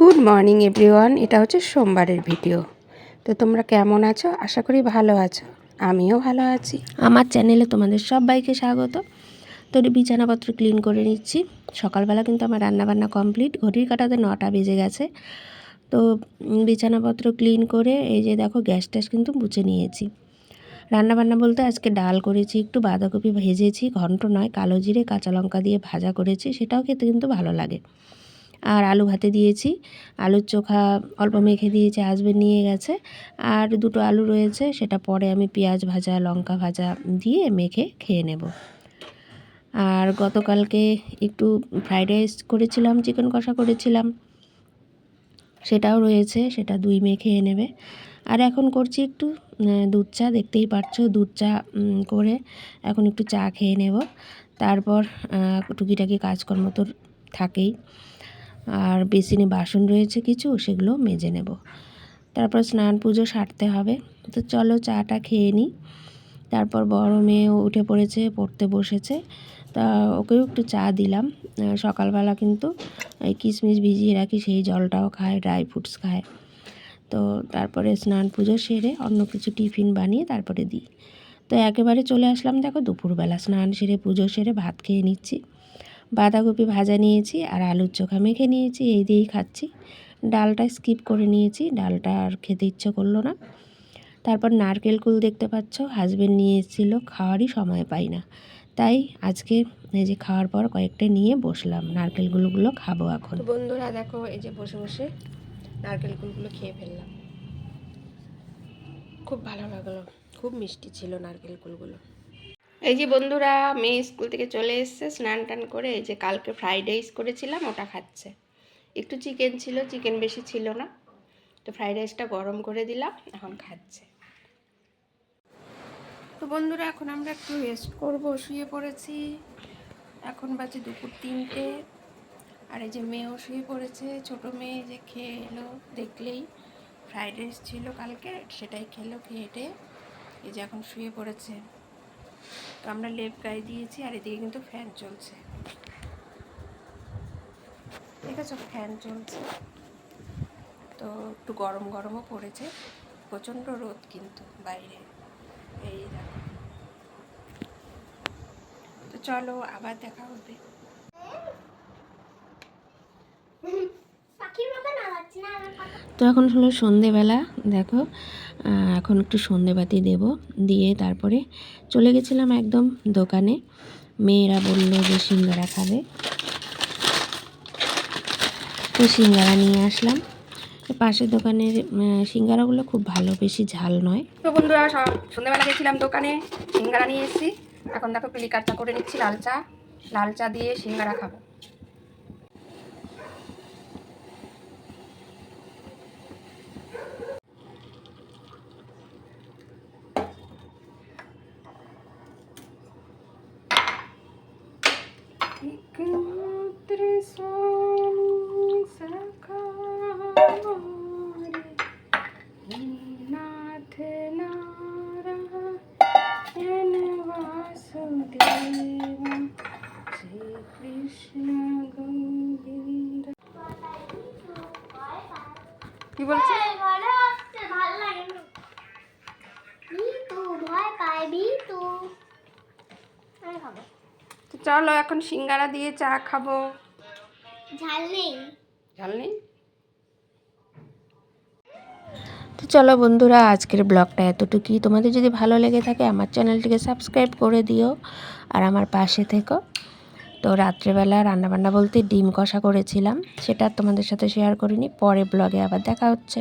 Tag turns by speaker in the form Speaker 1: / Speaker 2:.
Speaker 1: Good morning everyone. এটা হচ্ছে সোমবারের ভিডিও। তো তোমরা কেমন আছো? আশা করি ভালো আছো। আমিও ভালো আছি। আমার চ্যানেলে তোমাদের সবাইকে স্বাগত। তো বিছানাপত্র ক্লিন করে নিচ্ছি। সকালবেলা কিন্তু আমার রান্নাবান্না কমপ্লিট। ঘড়ির কাঁটাতে 9টা বেজে গেছে। তো বিছানাপত্র ক্লিন করে এই যে দেখো গ্যাস ট্যাস কিন্তু মুছে নিয়েছি। রান্নাবান্না বলতে আজকে ডাল করেছি, একটু বাঁধাকপি ভেজেছি, ঘন্ট নয় কালো জিরে কাঁচা লঙ্কা দিয়ে ভাজা করেছি, সেটাও খেতে কিন্তু ভালো লাগে। আর আলু ভাতে দিয়েছি, আলুর চোখা অল্প মেখে দিয়েছি, হাজবেন্ড নিয়ে গেছে। আর 2টো আলু রয়েছে, সেটা পরে আমি পেঁয়াজ ভাজা লঙ্কা ভাজা দিয়ে মেখে খেয়ে নেব। আর গতকালকে একটু ফ্রাইড রাইস করেছিলাম, চিকেন কষা করেছিলাম, সেটাও রয়েছে, সেটা দুই মেয়ে খেয়ে নেবে। আর এখন করছি একটু দুধ চা, দেখতেই পাচ্ছ দুধ চা করে এখন একটু চা খেয়ে নেব। তারপর টুকিটাকি কাজকর্ম তো থাকেই। আর বেসিনে বাসন রয়েছে কিছু, সেগুলো মেজে নেব। তারপর স্নান পুজো সারতে হবে। তো চলো চাটা খেয়ে নিই। তারপর বড় মেয়েও উঠে পড়েছে, পড়তে বসেছে, তা ওকেও একটু চা দিলাম। সকালবেলা কিন্তু এই কিশমিশ ভিজিয়ে রাখি, সেই জলটাও খায়, ড্রাই ফ্রুটস খায়। তো তারপরে স্নান পুজো সেরে অন্য কিছু টিফিন বানিয়ে তারপরে দিই। তো একেবারে চলে আসলাম দেখো দুপুরবেলা, স্নান সেরে পুজো সেরে ভাত খেয়ে নিচ্ছি। বাঁধাকপি ভাজা নিয়েছি আর আলুর চোখা মেখে নিয়েছি, এই দিয়েই খাচ্ছি। ডালটা স্কিপ করে নিয়েছি, ডালটা আর খেতে ইচ্ছে করলো না। তারপর নারকেল কুল দেখতে পাচ্ছ, হাজবেন্ড নিয়ে এসেছিলো, খাওয়ারই সময় পাই না, তাই আজকে এই যে খাওয়ার পর কয়েকটা নিয়ে বসলাম, নারকেলগুলো খাবো এখন। বন্ধুরা দেখো এই যে বসে বসে নারকেল কুলগুলো খেয়ে ফেললাম, খুব ভালো লাগলো, খুব মিষ্টি ছিল নারকেল কুলগুলো। এই যে বন্ধুরা মেয়ে স্কুল থেকে চলে এসছে স্নান টান করে, এই যে কালকে ফ্রাইড রাইস করেছিলাম ওটা খাচ্ছে। একটু চিকেন ছিল, চিকেন বেশি ছিল না, তো ফ্রাইড রাইসটা গরম করে দিলাম, এখন খাচ্ছে। তো বন্ধুরা এখন আমরা একটু রেস্ট করবো, শুয়ে পড়েছি। এখন বাজে দুপুর 3টে। আর এই যে মেয়েও শুয়ে পড়েছে, ছোট মেয়ে যে খেয়ে এলো, দেখলেই ফ্রাইড রাইস ছিল কালকে, সেটাই খেলো, খেয়ে এই যে এখন শুয়ে পড়েছে। তো আমরা লেপ গায়ে দিয়েছি, আর এদিকে কিন্তু ফ্যান চলছে, ঠিক আছে, ফ্যান চলছে। তো একটু গরম গরমও পড়েছে, প্রচণ্ড রোদ কিন্তু বাইরে, এই দেখো। তো চলো আবার দেখা হবে। তো এখন হলো সন্ধেবেলা, দেখো এখন একটু সন্ধেবাতি দেব, দিয়ে তারপরে চলে গেছিলাম একদম দোকানে। মেয়েরা বললো যে সিঙ্গারা খাবে, তো সিঙ্গারা নিয়ে আসলাম। পাশের দোকানের সিঙ্গারাগুলো খুব ভালো, বেশি ঝাল নয়। তো বন্ধুরা সন্ধ্যাবেলা গেছিলাম দোকানে, সিঙ্গারা নিয়ে এসেছি। এখন দেখো পিলিকার চা করে নিচ্ছি, লাল চা দিয়ে সিঙ্গারা খাবো। কি বলছে? চলো এখন সিঙ্গারা দিয়ে চা খাবো। ঝাল নেই। তো চলো বন্ধুরা আজকের ব্লগটা এতটুকুই। তোমাদের যদি ভালো লেগে থাকে আমার চ্যানেলটিকে সাবস্ক্রাইব করে দিও আর আমার পাশে থেকো। তো রাত্রেবেলা রান্নাবান্না বলতে ডিম কষা করেছিলাম, সেটা তোমাদের সাথে শেয়ার করিনি, পরে ব্লগে আবার দেখা হচ্ছে।